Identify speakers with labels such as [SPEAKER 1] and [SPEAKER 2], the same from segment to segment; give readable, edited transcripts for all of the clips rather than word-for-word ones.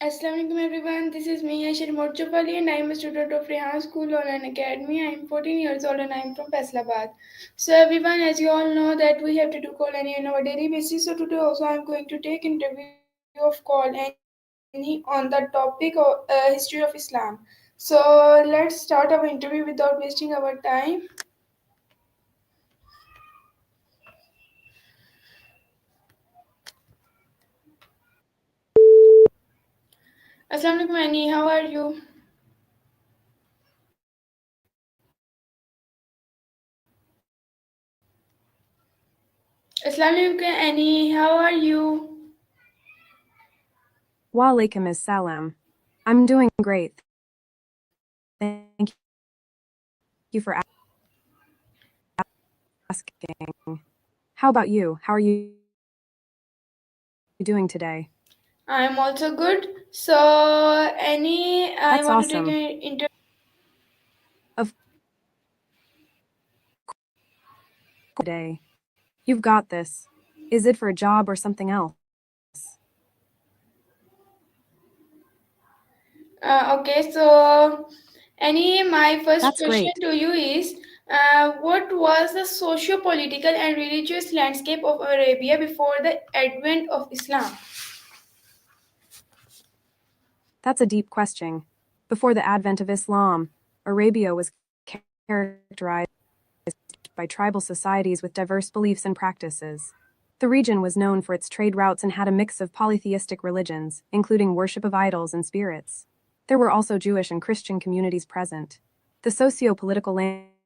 [SPEAKER 1] Assalamualaikum everyone, this is me Ashir Morchapali and I am a student of Rehan School Online Academy. I am 14 years old and I am from Faisalabad. So everyone, as you all know that we have to do call any on our daily basis. So today also I am going to take interview of call any on the topic of history of Islam. So let's start our interview without wasting our time. Assalamualaikum Annie, how are you? Assalamualaikum Annie, how are you?
[SPEAKER 2] Walaikum assalam. I'm doing great. Thank you for asking. How about you? How are you doing today?
[SPEAKER 1] I am also good. So Annie, I
[SPEAKER 2] That's
[SPEAKER 1] want to take
[SPEAKER 2] awesome.
[SPEAKER 1] an interview.
[SPEAKER 2] Of course, today. You've got this. Is it for a job or something else?
[SPEAKER 1] Okay, so Annie, my first
[SPEAKER 2] That's
[SPEAKER 1] question
[SPEAKER 2] great.
[SPEAKER 1] to you is, what was the socio-political and religious landscape of Arabia before the advent of Islam?
[SPEAKER 2] That's a deep question. Before the advent of Islam, Arabia was characterized by tribal societies with diverse beliefs and practices. The region was known for its trade routes and had a mix of polytheistic religions, including worship of idols and spirits. There were also Jewish and Christian communities present. The socio political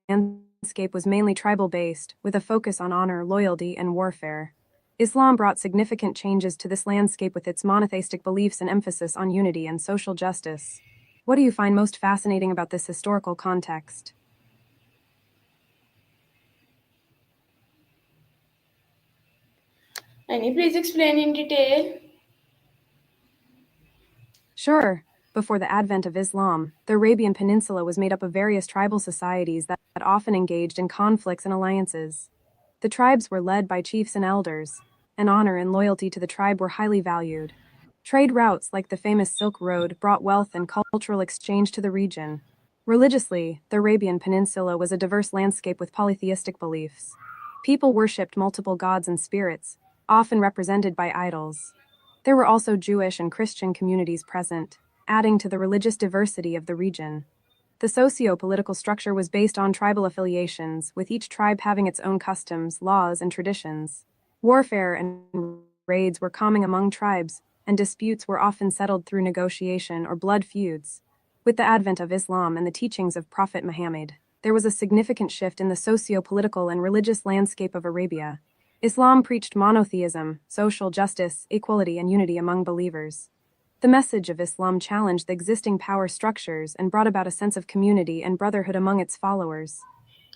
[SPEAKER 2] landscape was mainly tribal based, with a focus on honor, loyalty, and warfare. Islam brought significant changes to this landscape with its monotheistic beliefs and emphasis on unity and social justice. What do you find most fascinating about this historical context?
[SPEAKER 1] Annie, please explain in detail.
[SPEAKER 2] Sure. Before the advent of Islam, the Arabian Peninsula was made up of various tribal societies that often engaged in conflicts and alliances. The tribes were led by chiefs and elders, and honor and loyalty to the tribe were highly valued. Trade routes like the famous Silk Road brought wealth and cultural exchange to the region. Religiously, the Arabian Peninsula was a diverse landscape with polytheistic beliefs. People worshipped multiple gods and spirits, often represented by idols. There were also Jewish and Christian communities present, adding to the religious diversity of the region. The socio political structure was based on tribal affiliations, with each tribe having its own customs, laws, and traditions. Warfare and raids were common among tribes, and disputes were often settled through negotiation or blood feuds. With the advent of Islam and the teachings of Prophet Muhammad, there was a significant shift in the socio political and religious landscape of Arabia. Islam preached monotheism, social justice, equality, and unity among believers. The message of Islam challenged the existing power structures and brought about a sense of community and brotherhood among its followers.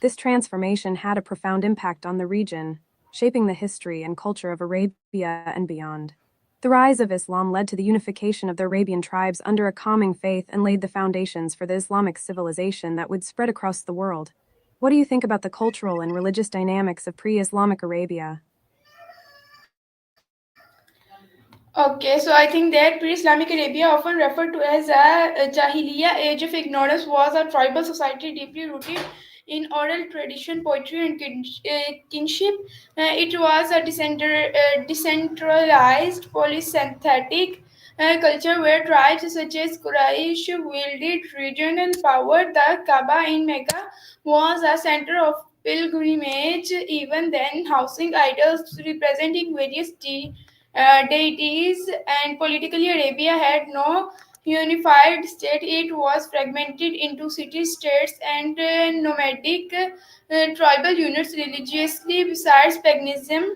[SPEAKER 2] This transformation had a profound impact on the region, shaping the history and culture of Arabia and beyond. The rise of Islam led to the unification of the Arabian tribes under a common faith and laid the foundations for the Islamic civilization that would spread across the world. What do you think about the cultural and religious dynamics of pre Islamic Arabia?
[SPEAKER 1] Okay, so I think that pre-Islamic Arabia, often referred to as a Jahiliya age of ignorance, was a tribal society deeply rooted in oral tradition, poetry, and kinship. It was a decentralized, polysynthetic culture where tribes such as Quraysh wielded regional power. The Kaaba in Mecca was a center of pilgrimage, even then housing idols representing various deities, and politically Arabia had no unified state. It was fragmented into city states and nomadic tribal units religiously. Besides paganism,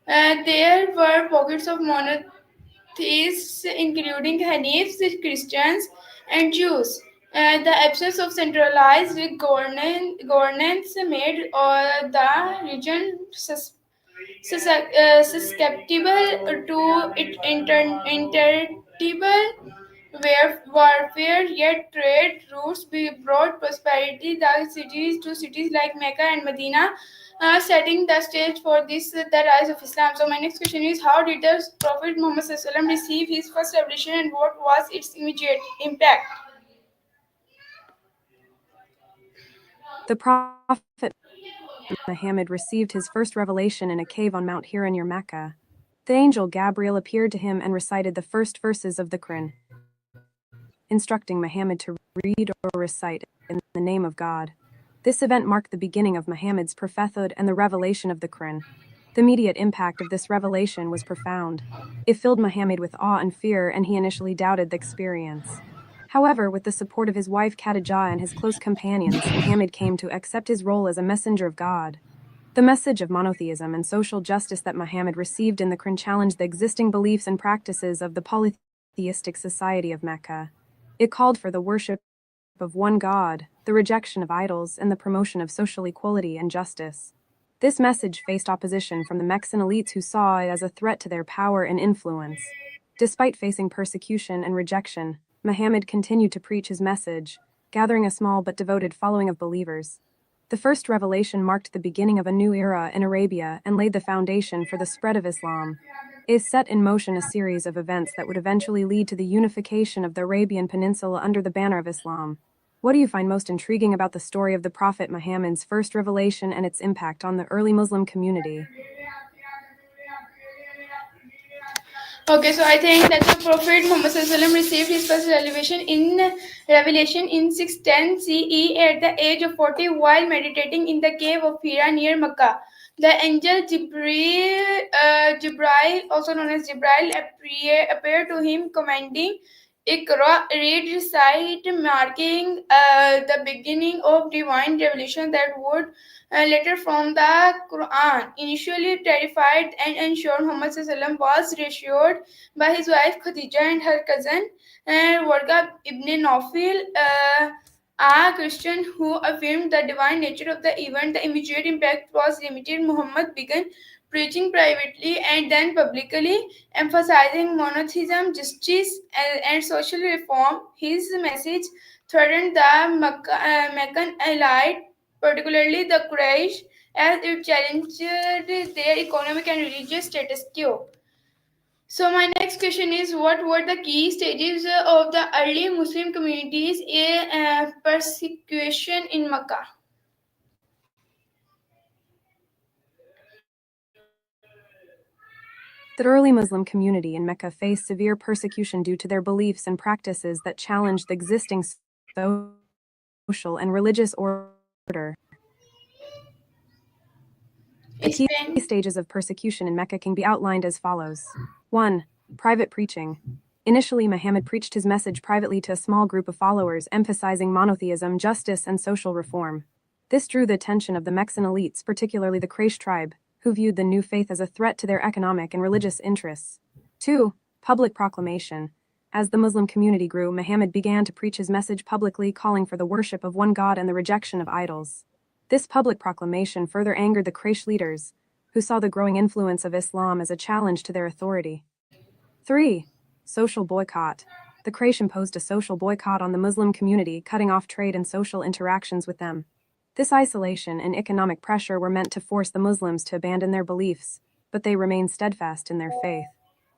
[SPEAKER 1] there were pockets of monotheists, including Hanifs, Christians, and Jews. The absence of centralized governance made the region susceptible to intertable warfare, yet trade routes brought prosperity. The cities to cities like Mecca and Medina setting the stage for the rise of Islam. So my next question is, how did the Prophet Muhammad SAW receive his first revelation, and what was its immediate impact?
[SPEAKER 2] The Prophet Muhammad received his first revelation in a cave on Mount Hira near Mecca. The angel Gabriel appeared to him and recited the first verses of the Quran, instructing Muhammad to read or recite in the name of God. This event marked the beginning of Muhammad's prophethood and the revelation of the Quran. The immediate impact of this revelation was profound. It filled Muhammad with awe and fear, and he initially doubted the experience. However, with the support of his wife Khadijah and his close companions, Muhammad came to accept his role as a messenger of God. The message of monotheism and social justice that Muhammad received in the Quran challenged the existing beliefs and practices of the polytheistic society of Mecca. It called for the worship of one God, the rejection of idols, and the promotion of social equality and justice. This message faced opposition from the Meccan elites who saw it as a threat to their power and influence. Despite facing persecution and rejection, Muhammad continued to preach his message, gathering a small but devoted following of believers. The first revelation marked the beginning of a new era in Arabia and laid the foundation for the spread of Islam. It set in motion a series of events that would eventually lead to the unification of the Arabian Peninsula under the banner of Islam. What do you find most intriguing about the story of the Prophet Muhammad's first revelation and its impact on the early Muslim community?
[SPEAKER 1] Okay, so I think that the Prophet Muhammad SAW received his first revelation in 610 CE at the age of 40 while meditating in the cave of Hira near Mecca. The angel Jibril, also known as Jibril, appeared to him commanding Iqra, read, recite, marking the beginning of divine revelation that would letter from the Quran. Initially terrified and unsure, Muhammad SAW was reassured by his wife Khadija and her cousin Warqa ibn Nawfil, a Christian, who affirmed the divine nature of the event. The immediate impact was limited. Muhammad began preaching privately and then publicly, emphasizing monotheism, justice, and social reform. His message threatened the Meccan elite, particularly the Quraysh, as it challenged their economic and religious status quo. So my next question is, what were the key stages of the early Muslim communities in persecution in Makkah?
[SPEAKER 2] The early Muslim community in Mecca faced severe persecution due to their beliefs and practices that challenged the existing social and religious order. The key
[SPEAKER 1] Explain.
[SPEAKER 2] stages of persecution in Mecca can be outlined as follows. 1. Private preaching. Initially, Muhammad preached his message privately to a small group of followers, emphasizing monotheism, justice, and social reform. This drew the attention of the Meccan elites, particularly the Quraysh tribe, who viewed the new faith as a threat to their economic and religious interests. 2. Public proclamation. As the Muslim community grew, Muhammad began to preach his message publicly, calling for the worship of one God and the rejection of idols. This public proclamation further angered the Quraysh leaders, who saw the growing influence of Islam as a challenge to their authority. 3. Social boycott. The Quraysh imposed a social boycott on the Muslim community, cutting off trade and social interactions with them. This isolation and economic pressure were meant to force the Muslims to abandon their beliefs, but they remained steadfast in their faith.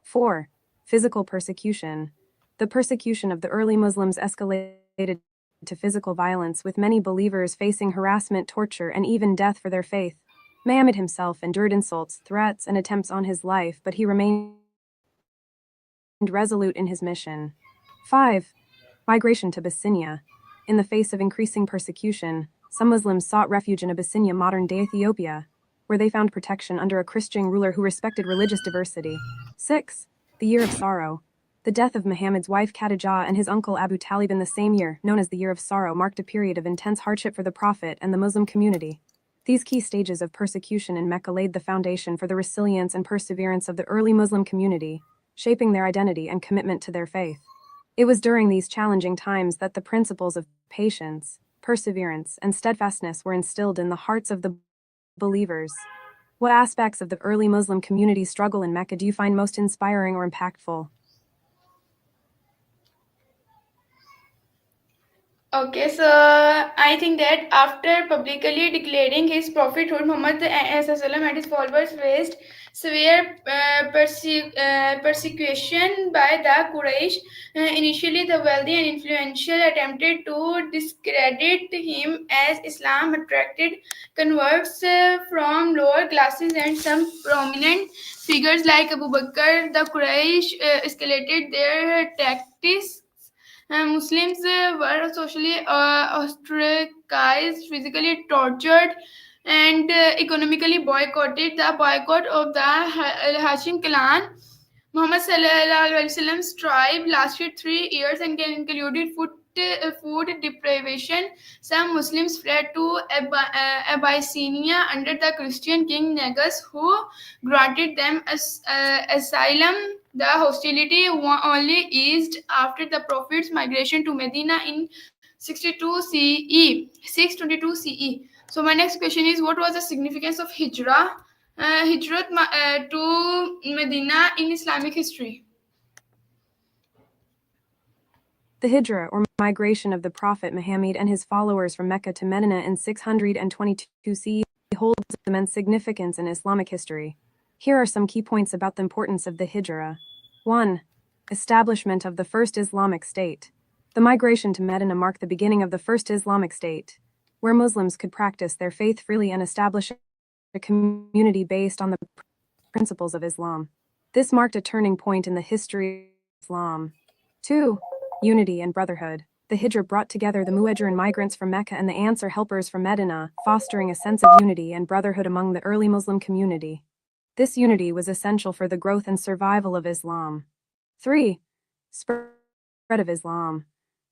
[SPEAKER 2] 4. Physical persecution. The persecution of the early Muslims escalated to physical violence, with many believers facing harassment, torture, and even death for their faith. Muhammad himself endured insults, threats, and attempts on his life, but he remained resolute in his mission. 5. Migration to Abyssinia. In the face of increasing persecution, some Muslims sought refuge in Abyssinia, modern-day Ethiopia, where they found protection under a Christian ruler who respected religious diversity. 6. The Year of Sorrow. The death of Muhammad's wife Khadijah and his uncle Abu Talib in the same year, known as the Year of Sorrow, marked a period of intense hardship for the Prophet and the Muslim community. These key stages of persecution in Mecca laid the foundation for the resilience and perseverance of the early Muslim community, shaping their identity and commitment to their faith. It was during these challenging times that the principles of patience, perseverance, and steadfastness were instilled in the hearts of the believers. What aspects of the early Muslim community's struggle in Mecca do you find most inspiring or impactful?
[SPEAKER 1] Okay, so I think that after publicly declaring his prophethood, Muhammad SAW and his followers faced severe persecution by the Quraysh. Initially, the wealthy and influential attempted to discredit him as Islam attracted converts from lower classes, and some prominent figures like Abu Bakr, the Quraysh escalated their tactics. Muslims were socially ostracized, physically tortured, and economically boycotted. The boycott of the Hashim clan, Muhammad Sallallahu Alaihi Wasallam's tribe, lasted 3 years and included food deprivation. Some Muslims fled to Abyssinia under the Christian king Negus, who granted them asylum. The hostility only eased after the Prophet's migration to Medina in 622 CE. So my next question is, what was the significance of Hijrah? Hijrat to Medina in Islamic history.
[SPEAKER 2] The Hijra, or migration of the Prophet Muhammad and his followers from Mecca to Medina in 622 CE, holds immense significance in Islamic history. Here are some key points about the importance of the Hijra. 1. Establishment of the first Islamic state. The migration to Medina marked the beginning of the first Islamic state, where Muslims could practice their faith freely and establish a community based on the principles of Islam. This marked a turning point in the history of Islam. 2. Unity and brotherhood. The Hijra brought together the Muhajirin migrants from Mecca and the Ansar helpers from Medina, fostering a sense of unity and brotherhood among the early Muslim community. This unity was essential for the growth and survival of Islam. 3. Spread of Islam.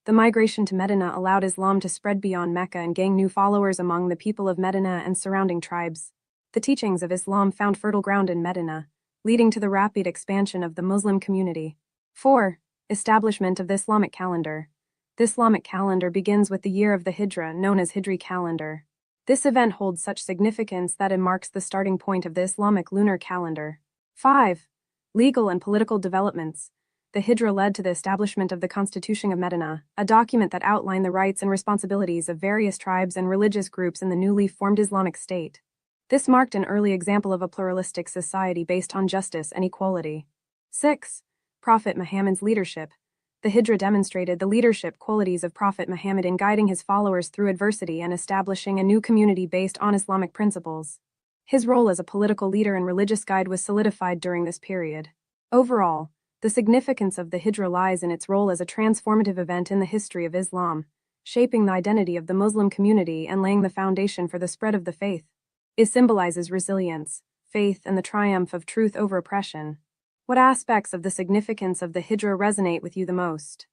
[SPEAKER 2] The migration to Medina allowed Islam to spread beyond Mecca and gain new followers among the people of Medina and surrounding tribes. The teachings of Islam found fertile ground in Medina, leading to the rapid expansion of the Muslim community. 4. Establishment of the Islamic calendar. The Islamic calendar begins with the year of the Hijra, known as Hijri calendar. This event holds such significance that it marks the starting point of the Islamic lunar calendar. 5. Legal and political developments. The Hijra led to the establishment of the Constitution of Medina, a document that outlined the rights and responsibilities of various tribes and religious groups in the newly formed Islamic State. This marked an early example of a pluralistic society based on justice and equality. 6. Prophet Muhammad's leadership. The Hijra demonstrated the leadership qualities of Prophet Muhammad in guiding his followers through adversity and establishing a new community based on Islamic principles. His role as a political leader and religious guide was solidified during this period. Overall, the significance of the Hijra lies in its role as a transformative event in the history of Islam, shaping the identity of the Muslim community and laying the foundation for the spread of the faith. It symbolizes resilience, faith, and the triumph of truth over oppression. What aspects of the significance of the Hijra resonate with you the most?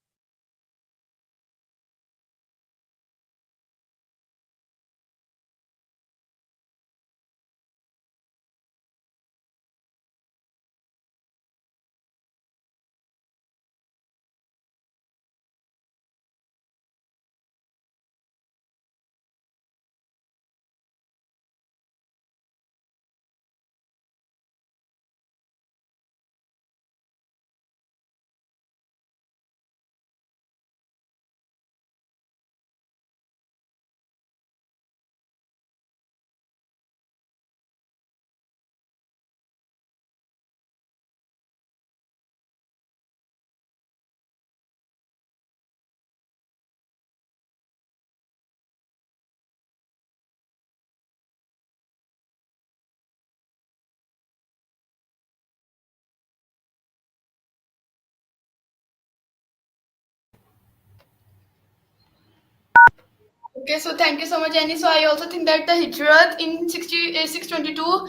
[SPEAKER 1] Okay, so thank you so much, Annie. So I also think that the Hijrat in 622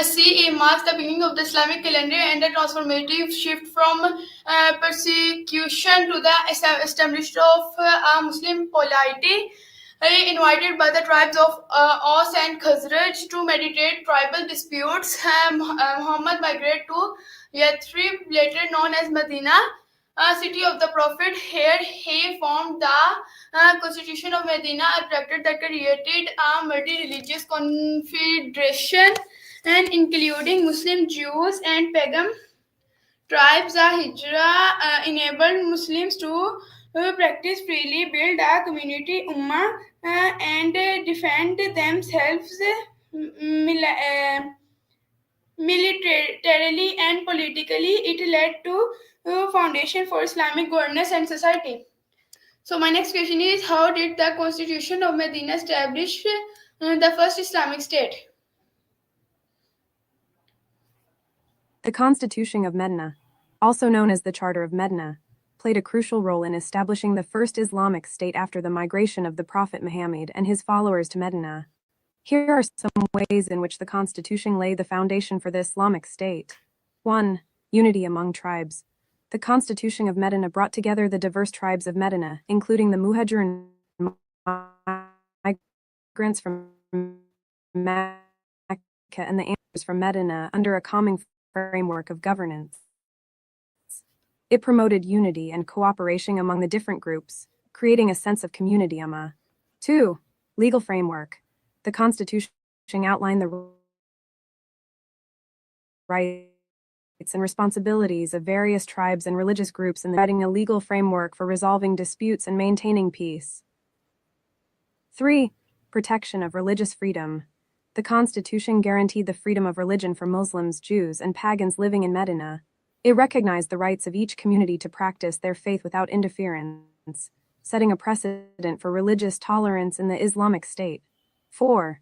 [SPEAKER 1] CE marks the beginning of the Islamic calendar and a transformative shift from persecution to the establishment of a Muslim polity. Invited by the tribes of Aus and Khazraj to mediate tribal disputes, Muhammad migrated to Yathrib, later known as Medina, city of the Prophet. Here he formed the Constitution of Medina, a tract that created a multi-religious confederation and including Muslim, Jews, and pagan tribes. The Hijra enabled Muslims to practice freely, build a community ummah, and defend themselves militarily and politically. It led to foundation for Islamic governance and society. So my next question is, how did the Constitution of Medina establish the first Islamic state?
[SPEAKER 2] The Constitution of Medina, also known as the Charter of Medina, played a crucial role in establishing the first Islamic state after the migration of the Prophet Muhammad and his followers to Medina. Here are some ways in which the Constitution laid the foundation for the Islamic State. 1. Unity among tribes. The Constitution of Medina brought together the diverse tribes of Medina, including the Muhajir and migrants from Mecca and the Ansars from Medina, under a common framework of governance. It promoted unity and cooperation among the different groups, creating a sense of community ummah. 2. Legal framework. The Constitution outlined the rights and responsibilities of various tribes and religious groups in providing a legal framework for resolving disputes and maintaining peace. 3. Protection of religious freedom. The Constitution guaranteed the freedom of religion for Muslims, Jews, and pagans living in Medina. It recognized the rights of each community to practice their faith without interference, setting a precedent for religious tolerance in the Islamic State. 4.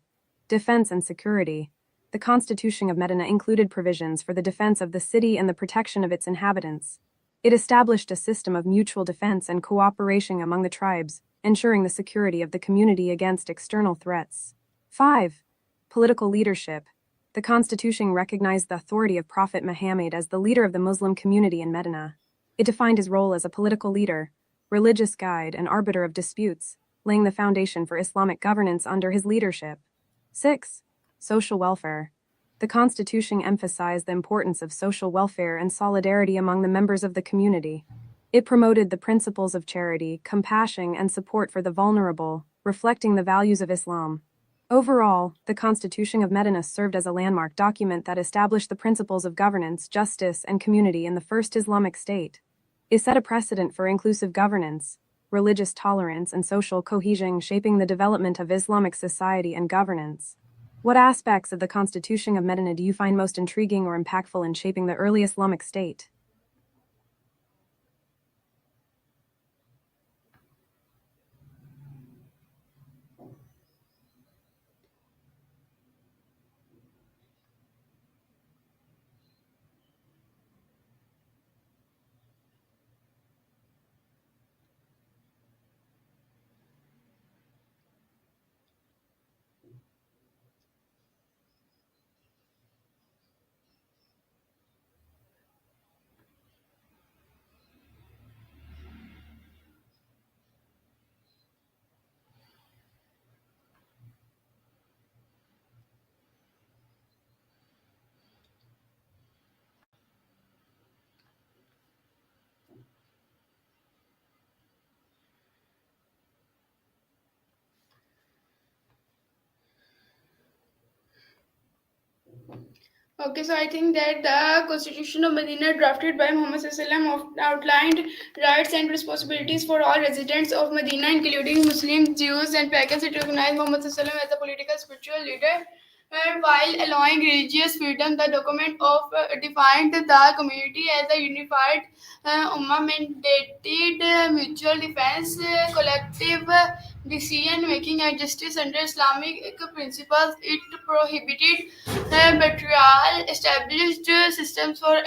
[SPEAKER 2] Defense and security. The Constitution of Medina included provisions for the defense of the city and the protection of its inhabitants. It established a system of mutual defense and cooperation among the tribes, ensuring the security of the community against external threats. 5. Political leadership. The Constitution recognized the authority of Prophet Muhammad as the leader of the Muslim community in Medina. It defined his role as a political leader, religious guide, and arbiter of disputes, laying the foundation for Islamic governance under his leadership. 6. Social welfare. The Constitution emphasized the importance of social welfare and solidarity among the members of the community. It promoted the principles of charity, compassion, and support for the vulnerable, reflecting the values of Islam. Overall, the Constitution of Medina served as a landmark document that established the principles of governance, justice, and community in the first Islamic state. It set a precedent for inclusive governance, religious tolerance, and social cohesion, shaping the development of Islamic society and governance. What aspects of the Constitution of Medina do you find most intriguing or impactful in shaping the early Islamic state?
[SPEAKER 1] Okay, so I think that the Constitution of Medina, drafted by Muhammad SAW, outlined rights and responsibilities for all residents of Medina, including Muslims, Jews, and pagans. It recognized Muhammad SAW as a political spiritual leader. And while allowing religious freedom, the document defined the community as a unified ummah, mandated mutual defense, collective decision making, and justice under Islamic principles. It prohibited betrayal, established systems for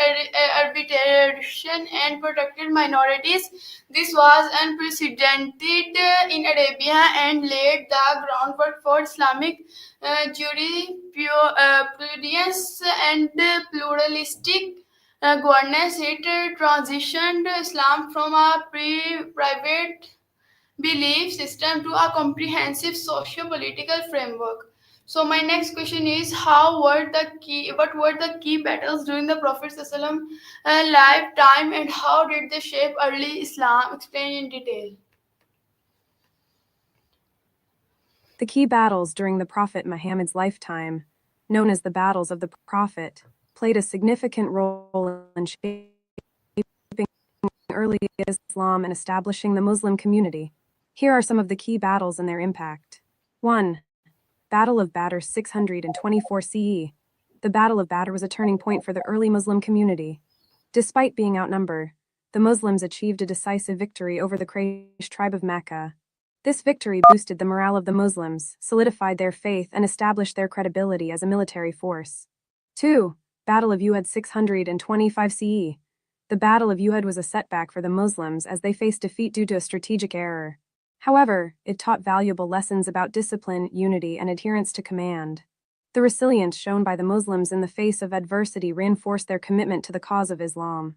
[SPEAKER 1] arbitration, and protected minorities. This was unprecedented in Arabia and laid the groundwork for Islamic jurisprudence and pluralistic governance. It transitioned Islam from a private belief system to a comprehensive socio-political framework. So my next question is, what were the key battles during the Prophet ﷺ lifetime, and how did they shape early Islam? Explain in detail.
[SPEAKER 2] The key battles during the Prophet Muhammad's lifetime, known as the Battles of the Prophet, played a significant role in shaping early Islam and establishing the Muslim community. Here are some of the key battles and their impact. 1. Battle of Badr 624 CE. The Battle of Badr was a turning point for the early Muslim community. Despite being outnumbered, the Muslims achieved a decisive victory over the Quraysh tribe of Mecca. This victory boosted the morale of the Muslims, solidified their faith, and established their credibility as a military force. 2. Battle of Uhud 625 CE. The Battle of Uhud was a setback for the Muslims as they faced defeat due to a strategic error. However, it taught valuable lessons about discipline, unity, and adherence to command. The resilience shown by the Muslims in the face of adversity reinforced their commitment to the cause of Islam.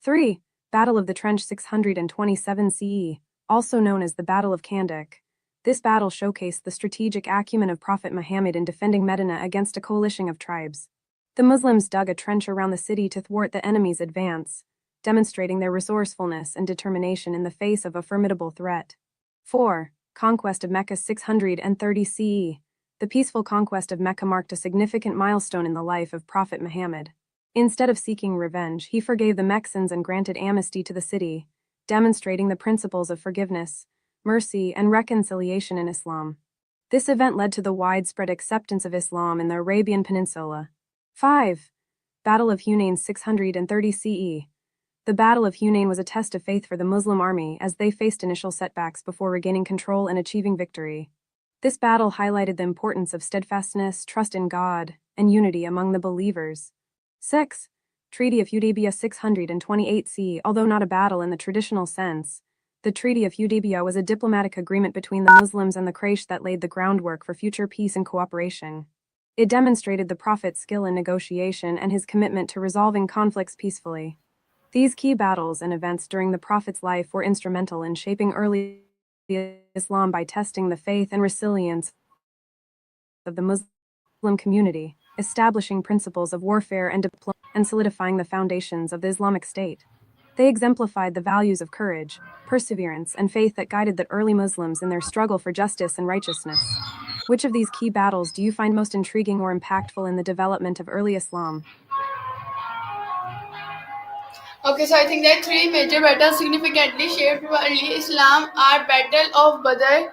[SPEAKER 2] 3. Battle of the Trench 627 CE, also known as the Battle of Khandaq. This battle showcased the strategic acumen of Prophet Muhammad in defending Medina against a coalition of tribes. The Muslims dug a trench around the city to thwart the enemy's advance, demonstrating their resourcefulness and determination in the face of a formidable threat. 4. Conquest of Mecca 630 CE. The peaceful conquest of Mecca marked a significant milestone in the life of Prophet Muhammad. Instead of seeking revenge, he forgave the Meccans and granted amnesty to the city, demonstrating the principles of forgiveness, mercy, and reconciliation in Islam. This event led to the widespread acceptance of Islam in the Arabian Peninsula. 5. Battle of Hunain 630 CE. The Battle of Hunain was a test of faith for the Muslim army as they faced initial setbacks before regaining control and achieving victory. This battle highlighted the importance of steadfastness, trust in God, and unity among the believers. 6. Treaty of Hudaybiyah 628 CE. Although not a battle in the traditional sense, the Treaty of Hudaybiyah was a diplomatic agreement between the Muslims and the Quraysh that laid the groundwork for future peace and cooperation. It demonstrated the Prophet's skill in negotiation and his commitment to resolving conflicts peacefully. These key battles and events during the Prophet's life were instrumental in shaping early Islam by testing the faith and resilience of the Muslim community, establishing principles of warfare and diplomacy, and solidifying the foundations of the Islamic State. They exemplified the values of courage, perseverance, and faith that guided the early Muslims in their struggle for justice and righteousness. Which of these key battles do you find most intriguing or impactful in the development of early Islam?
[SPEAKER 1] Okay, so I think that three major battles significantly shaped early Islam are Battle of Badr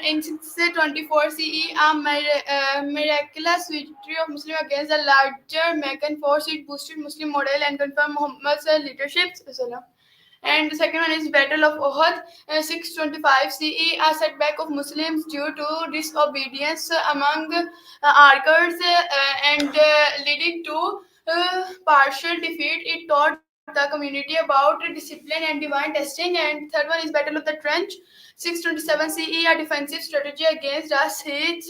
[SPEAKER 1] in 624 CE, a miraculous victory of Muslim against a larger Meccan force. It boosted Muslim morale and confirmed Muhammad's leadership. And the second one is Battle of Uhud, 625 CE, a setback of Muslims due to disobedience among archers leading to partial defeat. It taught the community about discipline and divine testing. And third one is Battle of the Trench, 627 CE, a defensive strategy against a siege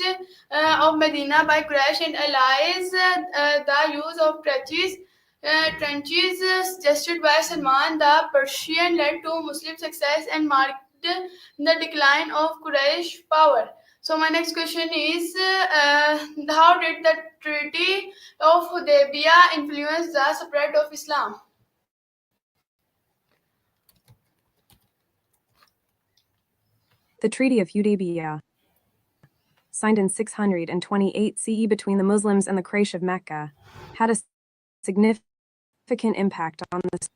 [SPEAKER 1] of Medina by Quraysh and allies. The use of trenches suggested by Salman the Persian led to Muslim success and marked the decline of Quraysh power. So my next question is, how did the Treaty of Hudaybiyah influence the spread of Islam?
[SPEAKER 2] The Treaty of Hudaybiyah, signed in 628 CE between the Muslims and the Quraysh of Mecca, had a significant impact on the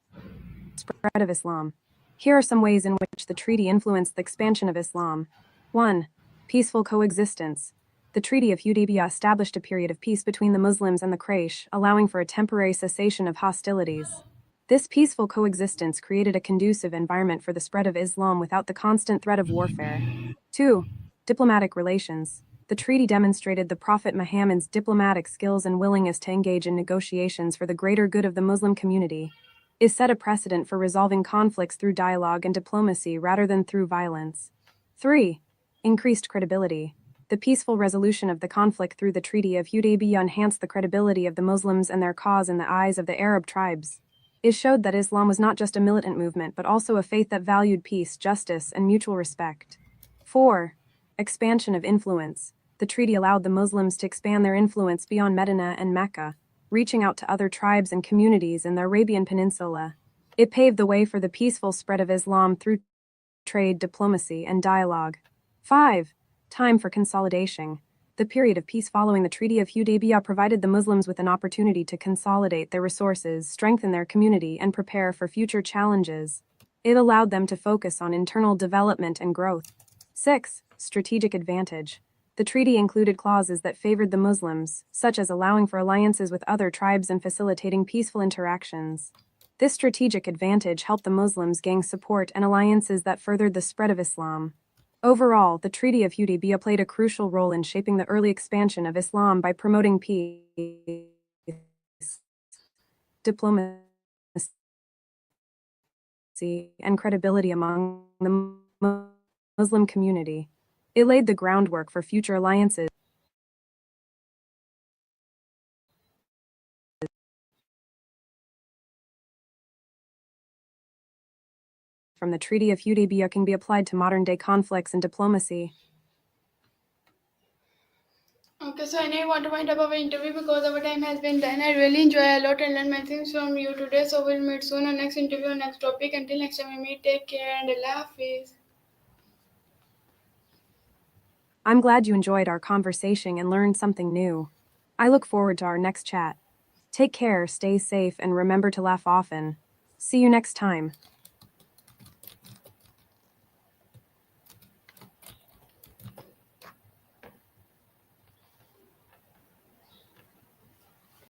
[SPEAKER 2] spread of Islam. Here are some ways in which the treaty influenced the expansion of Islam. 1. Peaceful coexistence. The Treaty of Hudaybiyah established a period of peace between the Muslims and the Quraysh, allowing for a temporary cessation of hostilities. This peaceful coexistence created a conducive environment for the spread of Islam without the constant threat of warfare. 2. Diplomatic relations. The treaty demonstrated the Prophet Muhammad's diplomatic skills and willingness to engage in negotiations for the greater good of the Muslim community. It set a precedent for resolving conflicts through dialogue and diplomacy rather than through violence. 3. Increased credibility. The peaceful resolution of the conflict through the Treaty of Hudaybiyah enhanced the credibility of the Muslims and their cause in the eyes of the Arab tribes. It showed that Islam was not just a militant movement but also a faith that valued peace, justice, and mutual respect. 4. Expansion of influence. The treaty allowed the Muslims to expand their influence beyond Medina and Mecca, reaching out to other tribes and communities in the Arabian Peninsula. It paved the way for the peaceful spread of Islam through trade, diplomacy, and dialogue. 5. Time for consolidation. The period of peace following the Treaty of Hudaybiyah provided the Muslims with an opportunity to consolidate their resources, strengthen their community, and prepare for future challenges. It allowed them to focus on internal development and growth. 6. Strategic advantage. The treaty included clauses that favored the Muslims, such as allowing for alliances with other tribes and facilitating peaceful interactions. This strategic advantage helped the Muslims gain support and alliances that furthered the spread of Islam. Overall, the Treaty of Hudaybiyah played a crucial role in shaping the early expansion of Islam by promoting peace, diplomacy, and credibility among the Muslim community. It laid the groundwork for future alliances. From the Treaty of Hudaybiyah can be applied to modern-day conflicts and diplomacy.
[SPEAKER 1] Okay, so I need want to wind up our interview because our time has been done. I really enjoy a lot and learn many things from you today. So we'll meet soon on next interview on next topic. Until next time we meet, take care and Allah Hafiz.
[SPEAKER 2] I'm glad you enjoyed our conversation and learned something new. I look forward to our next chat. Take care, stay safe, and remember to laugh often. See you next time.